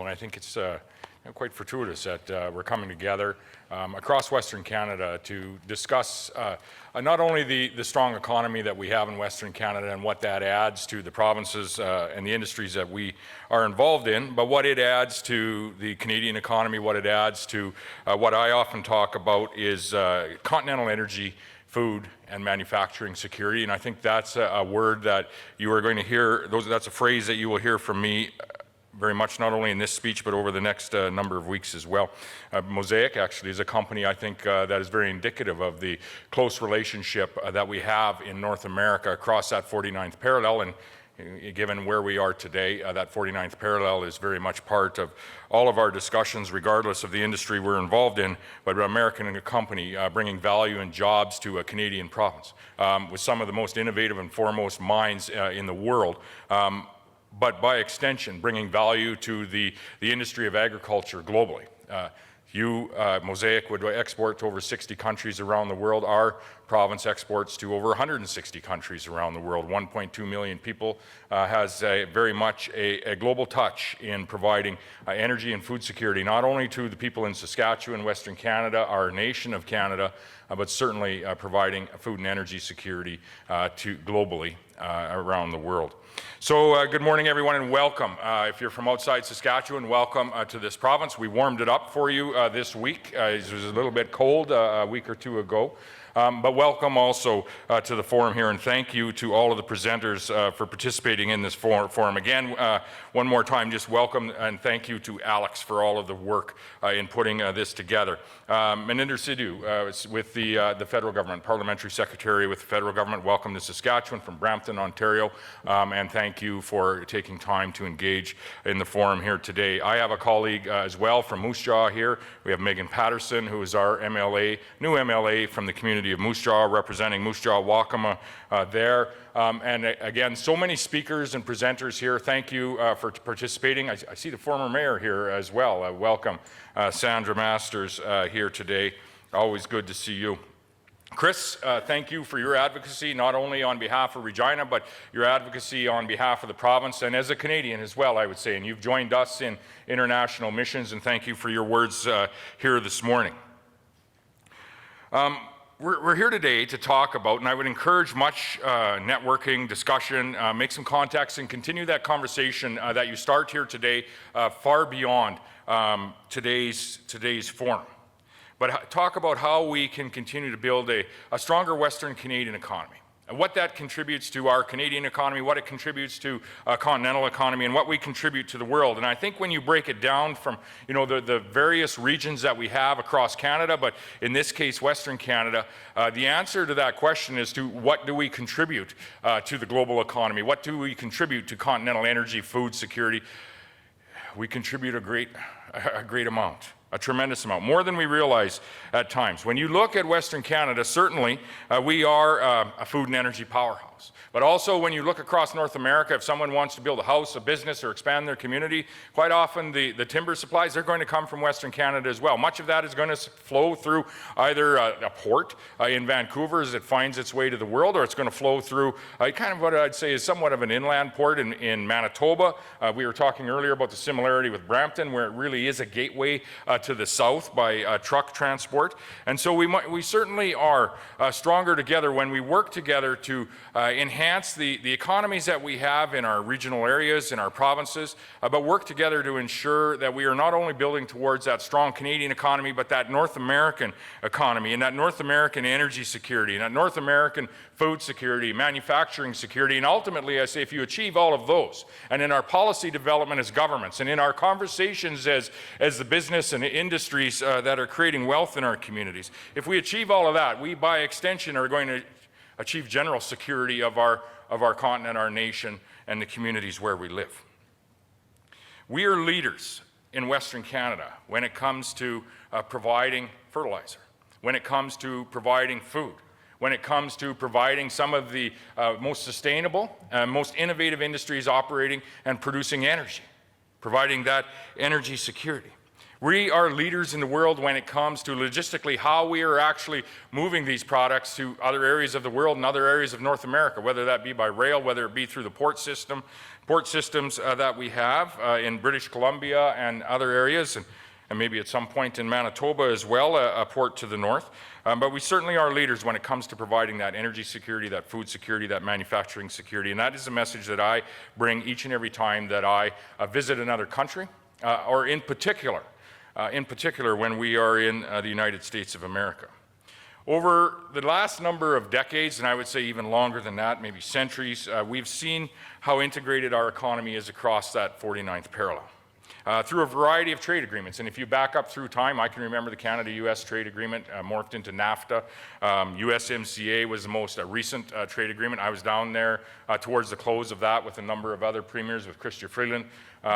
And I think it's quite fortuitous that we're coming together across Western Canada to discuss not only the strong economy that we have in Western Canada and what that adds to the provinces and the industries that we are involved in, but what it adds to the Canadian economy, what it adds to what I often talk about is continental energy, food, and manufacturing security. And I think that's a word that you are going to hear, that's a phrase that you will hear from me very much, not only in this speech, but over the next number of weeks as well. Mosaic actually is a company I think that is very indicative of the close relationship that we have in North America across that 49th parallel. And given where we are today, that 49th parallel is very much part of all of our discussions, regardless of the industry we're involved in, but an American company bringing value and jobs to a Canadian province with some of the most innovative and foremost minds in the world. But by extension, bringing value to the industry of agriculture globally. Mosaic would export to over 60 countries around the world. Our province exports to over 160 countries around the world. 1.2 million people has very much a global touch in providing energy and food security, not only to the people in Saskatchewan, Western Canada, our nation of Canada, but certainly providing food and energy security to globally around the world. So good morning, everyone, and welcome. If you're from outside Saskatchewan, welcome to this province. We warmed it up for you this week. It was a little bit cold a week or two ago. But welcome also to the forum here, and thank you to all of the presenters for participating in this forum. Again, one more time, just welcome and thank you to Alex for all of the work in putting this together. Maninder Sidhu with the federal government, parliamentary secretary with the federal government, welcome to Saskatchewan from Brampton, Ontario, and thank you for taking time to engage in the forum here today. I have a colleague as well from Moose Jaw here. We have Megan Patterson, who is our MLA, new MLA from the community of Moose Jaw, representing Moose Jaw Wakama there. And again, so many speakers and presenters here. Thank you for participating. I see the former mayor here as well. Welcome, Sandra Masters here today. Always good to see you. Chris, thank you for your advocacy, not only on behalf of Regina, but your advocacy on behalf of the province and as a Canadian as well, I would say. And you've joined us in international missions, and thank you for your words here this morning. We're here today to talk about, and I would encourage much networking, discussion, make some contacts, and continue that conversation that you start here today far beyond today's forum. But talk about how we can continue to build a stronger Western Canadian economy, and what that contributes to our Canadian economy, what it contributes to a continental economy, and what we contribute to the world. And I think when you break it down from the various regions that we have across Canada, but in this case Western Canada, the answer to that question is to what do we contribute to the global economy? What do we contribute to continental energy, food security? We contribute a great amount. A tremendous amount, more than we realize at times. When you look at Western Canada, certainly we are a food and energy powerhouse. But also when you look across North America, if someone wants to build a house, a business, or expand their community, quite often the timber supplies, they're going to come from Western Canada as well. Much of that is going to flow through either a port in Vancouver as it finds its way to the world, or it's going to flow through kind of what I'd say is somewhat of an inland port in Manitoba. We were talking earlier about the similarity with Brampton, where it really is a gateway to the south by truck transport. And so we certainly are stronger together when we work together to enhance the economies that we have in our regional areas, in our provinces, but work together to ensure that we are not only building towards that strong Canadian economy, but that North American economy and that North American energy security and that North American food security, manufacturing security, and ultimately, I say, if you achieve all of those, and in our policy development as governments, and in our conversations as the business and industries that are creating wealth in our communities, if we achieve all of that, we, by extension, are going to achieve general security of our continent, our nation, and the communities where we live. We are leaders in Western Canada when it comes to providing fertilizer, when it comes to providing food, when it comes to providing some of the most sustainable, most innovative industries operating and producing energy, providing that energy security. We are leaders in the world when it comes to logistically how we are actually moving these products to other areas of the world and other areas of North America, whether that be by rail, whether it be through the port systems that we have in British Columbia and other areas, and maybe at some point in Manitoba as well, a port to the north. But we certainly are leaders when it comes to providing that energy security, that food security, that manufacturing security, and that is a message that I bring each and every time that I visit another country, or in particular when we are in the United States of America. Over the last number of decades, and I would say even longer than that, maybe centuries, we've seen how integrated our economy is across that 49th parallel. Through a variety of trade agreements. And if you back up through time, I can remember the Canada-US trade agreement morphed into NAFTA. USMCA was the most recent trade agreement. I was down there towards the close of that with a number of other premiers, with Chrystia Freeland,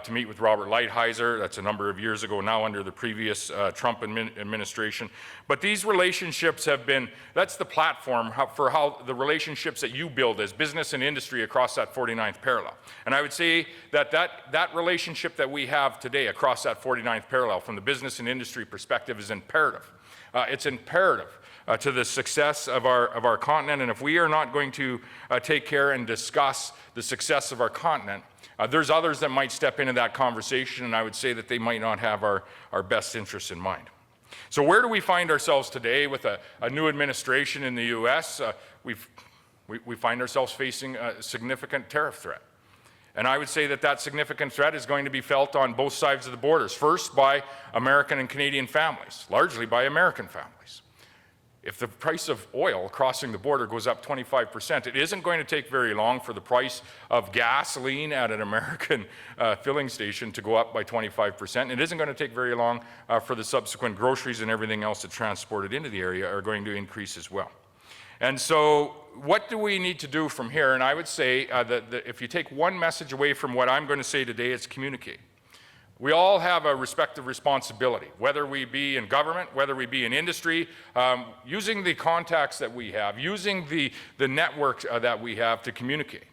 to meet with Robert Lighthizer. That's a number of years ago now under the previous Trump administration. But these relationships have been, that's the platform for how the relationships that you build as business and industry across that 49th parallel. And I would say that relationship that we have today across that 49th parallel from the business and industry perspective is imperative. It's imperative to the success of our continent. And if we are not going to take care and discuss the success of our continent, there's others that might step into that conversation, and I would say that they might not have our best interests in mind. So where do we find ourselves today with a new administration in the U.S.? We find ourselves facing a significant tariff threat. And I would say that significant threat is going to be felt on both sides of the borders. First, by American and Canadian families, largely by American families. If the price of oil crossing the border goes up 25%, it isn't going to take very long for the price of gasoline at an American filling station to go up by 25%. It isn't going to take very long for the subsequent groceries and everything else that's transported into the area are going to increase as well. And so what do we need to do from here? And I would say that if you take one message away from what I'm going to say today, it's communicate. We all have a respective responsibility, whether we be in government, whether we be in industry, using the contacts that we have, using the network that we have to communicate,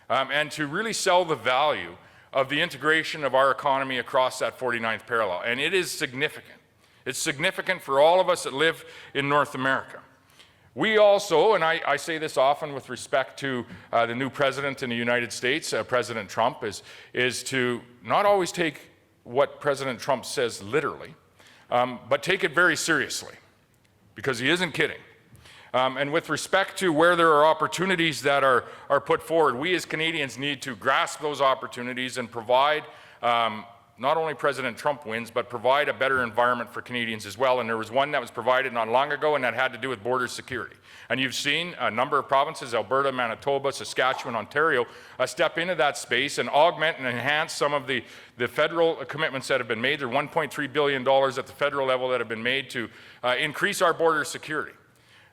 and to really sell the value of the integration of our economy across that 49th parallel. And it is significant. It's significant for all of us that live in North America. We also, and I say this often with respect to the new president in the United States, President Trump, is to not always take what President Trump says literally, but take it very seriously, because he isn't kidding. And with respect to where there are opportunities that are put forward, we as Canadians need to grasp those opportunities and provide not only President Trump wins, but provide a better environment for Canadians as well. And there was one that was provided not long ago, and that had to do with border security. And you've seen a number of provinces, Alberta, Manitoba, Saskatchewan, Ontario, step into that space and augment and enhance some of the federal commitments that have been made. There are $1.3 billion at the federal level that have been made to increase our border security.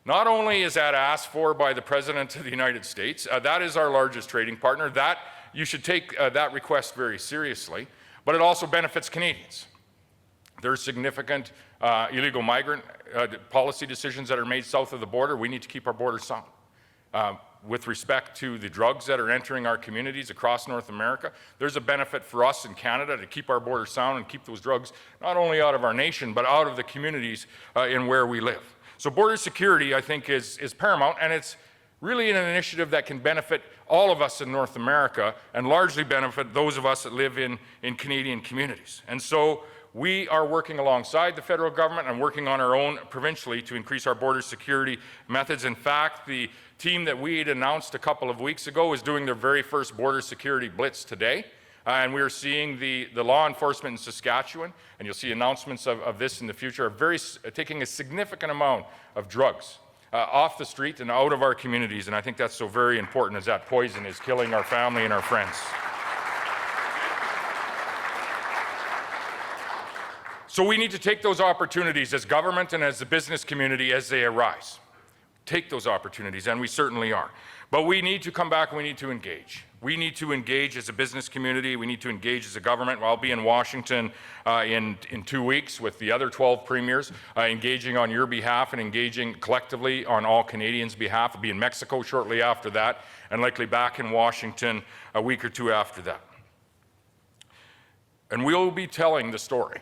Not only is that asked for by the President of the United States, that is our largest trading partner, that you should take that request very seriously, but it also benefits Canadians. There are significant illegal migrant policy decisions that are made south of the border. We need to keep our borders sound. With respect to the drugs that are entering our communities across North America, there's a benefit for us in Canada to keep our borders sound and keep those drugs not only out of our nation, but out of the communities in where we live. So border security, I think, is paramount, and it's really an initiative that can benefit all of us in North America and largely benefit those of us that live in Canadian communities. And so we are working alongside the federal government and working on our own provincially to increase our border security methods. In fact, the team that we had announced a couple of weeks ago is doing their very first border security blitz today. And we are seeing the law enforcement in Saskatchewan, and you'll see announcements of this in the future, are taking a significant amount of drugs off the street and out of our communities. And I think that's so very important, as that poison is killing our family and our friends. So we need to take those opportunities as government and as the business community as they arise. Take those opportunities, and we certainly are. But we need to come back and we need to engage. We need to engage as a business community. We need to engage as a government. I'll be in Washington in 2 weeks with the other 12 premiers, engaging on your behalf and engaging collectively on all Canadians' behalf. I'll be in Mexico shortly after that, and likely back in Washington a week or two after that. And we'll be telling the story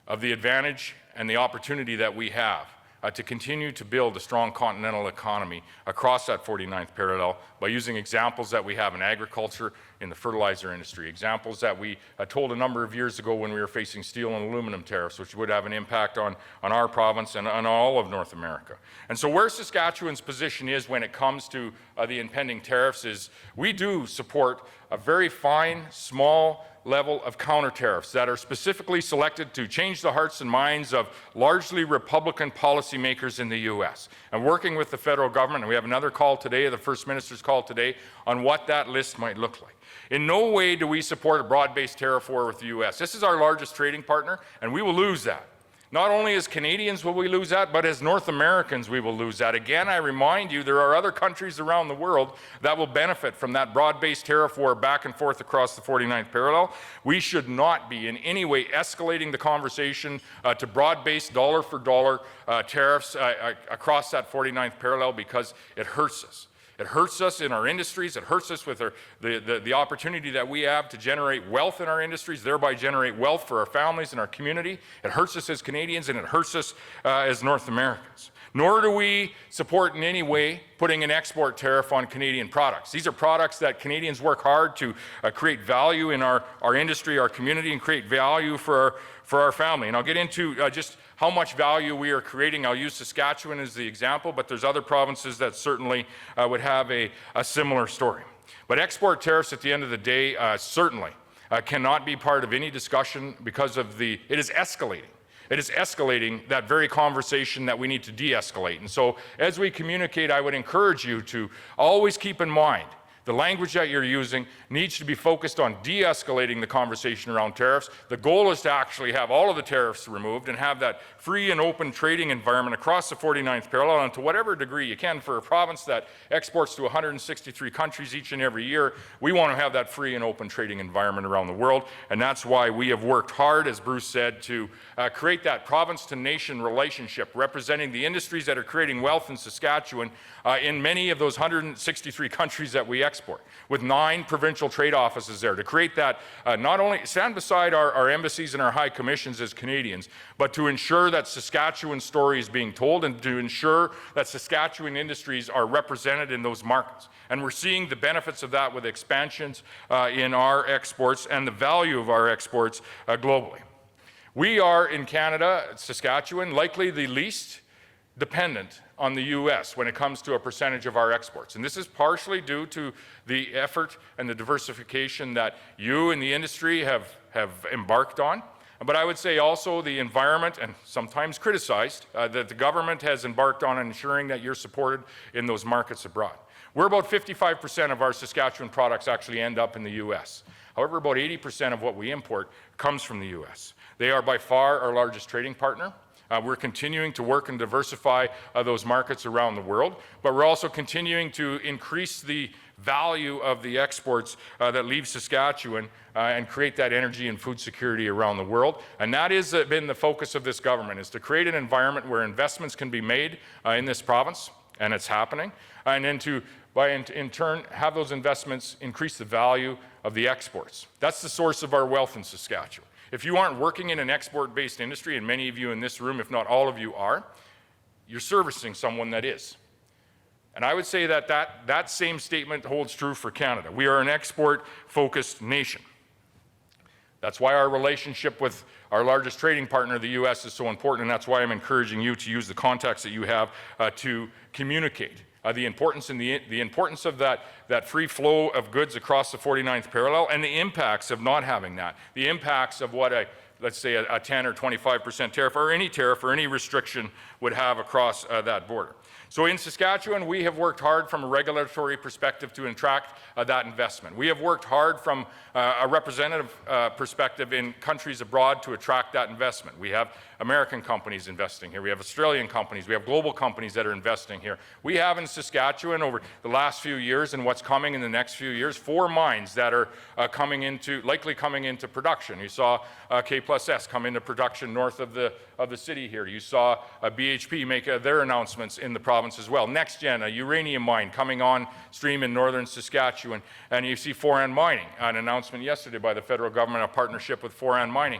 of the advantage and the opportunity that we have to continue to build a strong continental economy across that 49th parallel by using examples that we have in agriculture, in the fertilizer industry, examples that we told a number of years ago when we were facing steel and aluminum tariffs, which would have an impact on our province and on all of North America. And so where Saskatchewan's position is when it comes to the impending tariffs is we do support a very fine, small level of counter-tariffs that are specifically selected to change the hearts and minds of largely Republican policymakers in the U.S. And working with the federal government, and we have another call today, the First Minister's call today, on what that list might look like. In no way do we support a broad-based tariff war with the U.S. This is our largest trading partner, and we will lose that. Not only as Canadians will we lose that, but as North Americans we will lose that. Again, I remind you, there are other countries around the world that will benefit from that broad-based tariff war back and forth across the 49th parallel. We should not be in any way escalating the conversation to broad-based dollar-for-dollar tariffs across that 49th parallel because it hurts us. It hurts us in our industries. It hurts us with the opportunity that we have to generate wealth in our industries, thereby generate wealth for our families and our community. It hurts us as Canadians, and it hurts us as North Americans. Nor do we support in any way putting an export tariff on Canadian products. These are products that Canadians work hard to create value in our industry, our community, and create value for our family. And I'll get into just how much value we are creating. I'll use Saskatchewan as the example, but there's other provinces that certainly would have a similar story. But export tariffs at the end of the day certainly cannot be part of any discussion because of it is escalating. It is escalating that very conversation that we need to de-escalate. And so as we communicate, I would encourage you to always keep in mind the language that you're using needs to be focused on de-escalating the conversation around tariffs. The goal is to actually have all of the tariffs removed and have that free and open trading environment across the 49th parallel, and to whatever degree you can. For a province that exports to 163 countries each and every year, we want to have that free and open trading environment around the world, and that's why we have worked hard, as Bruce said, to create that province-to-nation relationship representing the industries that are creating wealth in Saskatchewan in many of those 163 countries that we export, with 9 provincial trade offices there to create that, not only stand beside our embassies and our high commissions as Canadians, but to ensure that Saskatchewan's story is being told and to ensure that Saskatchewan industries are represented in those markets. And we're seeing the benefits of that with expansions in our exports and the value of our exports globally. We are in Canada, Saskatchewan, likely the least dependent on the U.S. when it comes to a percentage of our exports. And this is partially due to the effort and the diversification that you in the industry have embarked on. But I would say also the environment, and sometimes criticized, that the government has embarked on ensuring that you're supported in those markets abroad. We're about 55% of our Saskatchewan products actually end up in the U.S. However, about 80% of what we import comes from the U.S. They are by far our largest trading partner. We're continuing to work and diversify those markets around the world, but we're also continuing to increase the value of the exports that leave Saskatchewan and create that energy and food security around the world. And that has been the focus of this government, is to create an environment where investments can be made in this province, and it's happening, and then to, in turn, have those investments increase the value of the exports. That's the source of our wealth in Saskatchewan. If you aren't working in an export-based industry, and many of you in this room, if not all of you are, you're servicing someone that is. And I would say that same statement holds true for Canada. We are an export-focused nation. That's why our relationship with our largest trading partner, the U.S., is so important, and that's why I'm encouraging you to use the contacts that you have to communicate the importance of that free flow of goods across the 49th parallel, and the impacts of not having that, the impacts of what let's say a 10 or 25% tariff or any restriction would have across that border. So in Saskatchewan, we have worked hard from a regulatory perspective to attract that investment. We have worked hard from a representative perspective in countries abroad to attract that investment. We have American companies investing here. We have Australian companies. We have global companies that are investing here. We have in Saskatchewan over the last few years and what's coming in the next few years, 4 mines that are likely coming into production. You saw K+S come into production north of the city here. You saw BHP make their announcements in the province as well. NextGen, a uranium mine coming on stream in northern Saskatchewan. And you see Foran Mining, an announcement yesterday by the federal government, a partnership with Foran Mining.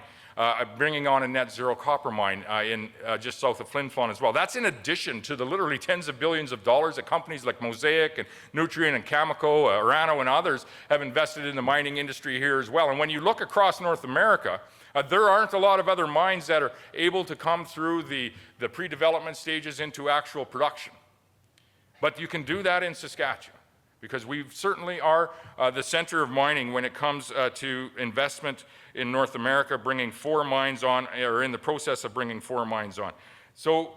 bringing on a net zero copper mine in just south of Flin Flon as well. That's in addition to the literally tens of billions of dollars that companies like Mosaic and Nutrien and Cameco, Orano and others have invested in the mining industry here as well. And when you look across North America, there aren't a lot of other mines that are able to come through the pre-development stages into actual production. But you can do that in Saskatchewan, because we certainly are the center of mining when it comes to investment in North America, bringing 4 mines on, or in the process of bringing 4 mines on. So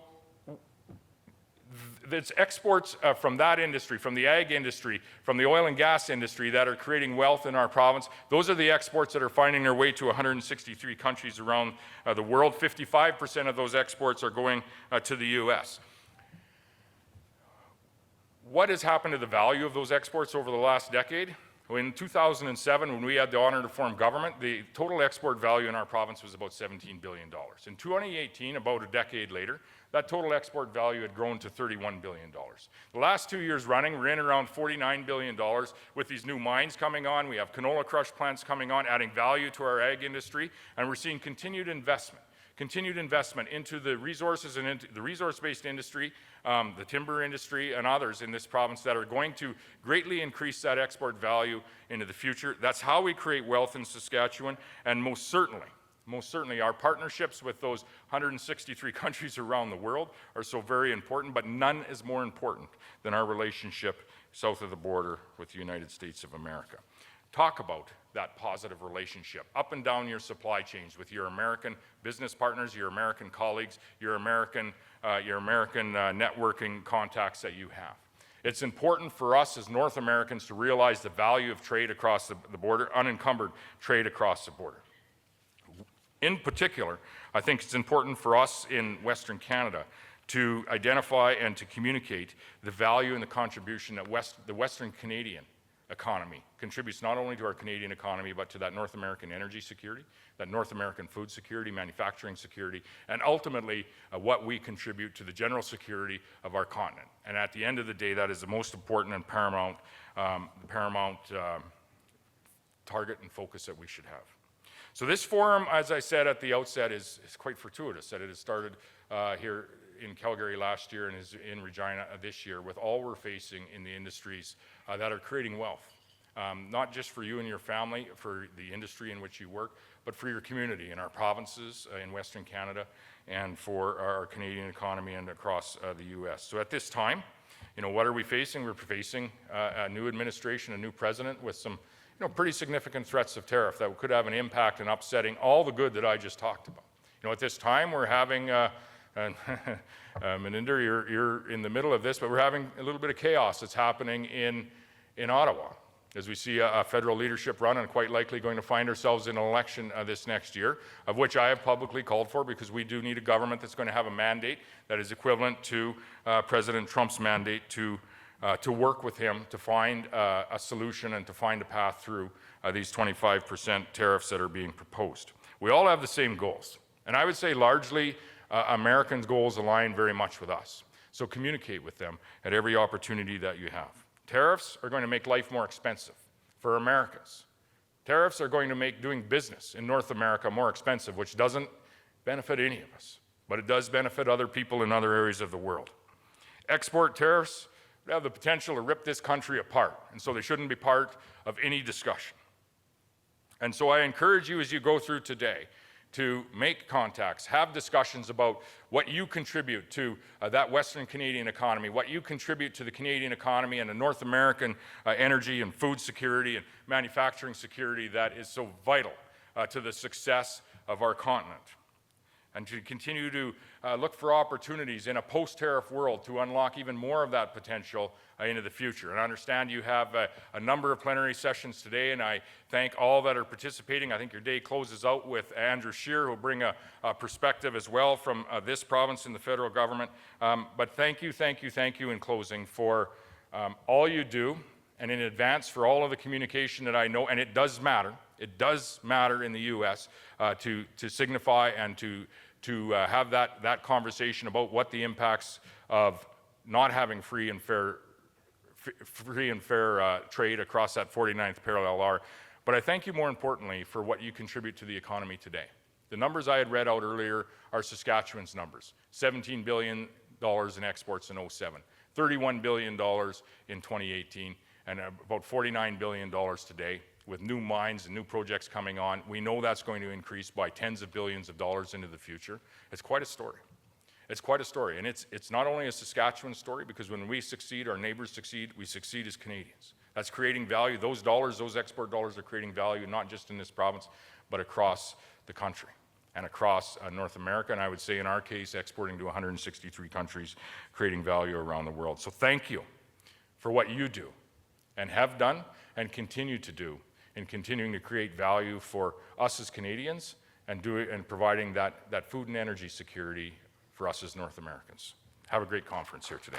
it's exports from that industry, from the ag industry, from the oil and gas industry that are creating wealth in our province. Those are the exports that are finding their way to 163 countries around the world. 55% of those exports are going to the U.S. What has happened to the value of those exports over the last decade? Well, in 2007, when we had the honor to form government, the total export value in our province was about $17 billion. In 2018, about a decade later, that total export value had grown to $31 billion. The last 2 years running, we're in around $49 billion with these new mines coming on. We have canola crush plants coming on, adding value to our ag industry, and we're seeing continued investment into the resources and into the resource-based industry, the timber industry and others in this province that are going to greatly increase that export value into the future. That's how we create wealth in Saskatchewan, and most certainly our partnerships with those 163 countries around the world are so very important, but none is more important than our relationship south of the border with the United States of America. Talk about that positive relationship up and down your supply chains with your American business partners, your American colleagues, your American networking contacts that you have. It's important for us as North Americans to realize the value of trade across the border, unencumbered trade across the border. In particular, I think it's important for us in Western Canada to identify and to communicate the value and the contribution that the Western Canadian economy contributes not only to our Canadian economy, but to that North American energy security, that North American food security, manufacturing security, and ultimately what we contribute to the general security of our continent. And at the end of the day, that is the most important and paramount target and focus that we should have. So this forum, as I said at the outset, is quite fortuitous that it has started here in Calgary last year and is in Regina this year, with all we're facing in the industries that are creating wealth, not just for you and your family, for the industry in which you work, but for your community in our provinces in Western Canada and for our Canadian economy and across the U.S. So at this time, what are we facing? We're facing a new administration, a new president with some pretty significant threats of tariff that could have an impact in upsetting all the good that I just talked about. At this time, we're having Meninder, you're in the middle of this, but we're having a little bit of chaos that's happening in Ottawa as we see a federal leadership run and quite likely going to find ourselves in an election this next year, of which I have publicly called for, because we do need a government that's going to have a mandate that is equivalent to President Trump's mandate to work with him to find a solution and to find a path through these 25% tariffs that are being proposed. We all have the same goals, and I would say largely Americans' goals align very much with us. So communicate with them at every opportunity that you have. Tariffs are going to make life more expensive for Americans. Tariffs are going to make doing business in North America more expensive, which doesn't benefit any of us, but it does benefit other people in other areas of the world. Export tariffs have the potential to rip this country apart, and so they shouldn't be part of any discussion. And so I encourage you as you go through today to make contacts, have discussions about what you contribute to that Western Canadian economy, what you contribute to the Canadian economy and the North American energy and food security and manufacturing security that is so vital to the success of our continent. And to continue to look for opportunities in a post-tariff world to unlock even more of that potential into the future. And I understand you have a number of plenary sessions today, and I thank all that are participating. I think your day closes out with Andrew Scheer, who will bring a perspective as well from this province and the federal government. But thank you in closing for all you do, and in advance for all of the communication that I know, and it does matter in the U.S. To signify and to have that conversation about what the impacts of not having free and fair trade across that 49th parallel are. But I thank you more importantly for what you contribute to the economy today. The numbers I had read out earlier are Saskatchewan's numbers. $17 billion in exports in 07, $31 billion in 2018, and about $49 billion today. With new mines and new projects coming on, we know that's going to increase by tens of billions of dollars into the future. It's quite a story. It's quite a story, and it's not only a Saskatchewan story, because when we succeed, our neighbors succeed, we succeed as Canadians. That's creating value. Those dollars, those export dollars are creating value, not just in this province, but across the country and across North America, and I would say in our case, exporting to 163 countries, creating value around the world. So thank you for what you do and have done and continue to do in continuing to create value for us as Canadians and providing that food and energy security for us as North Americans. Have a great conference here today.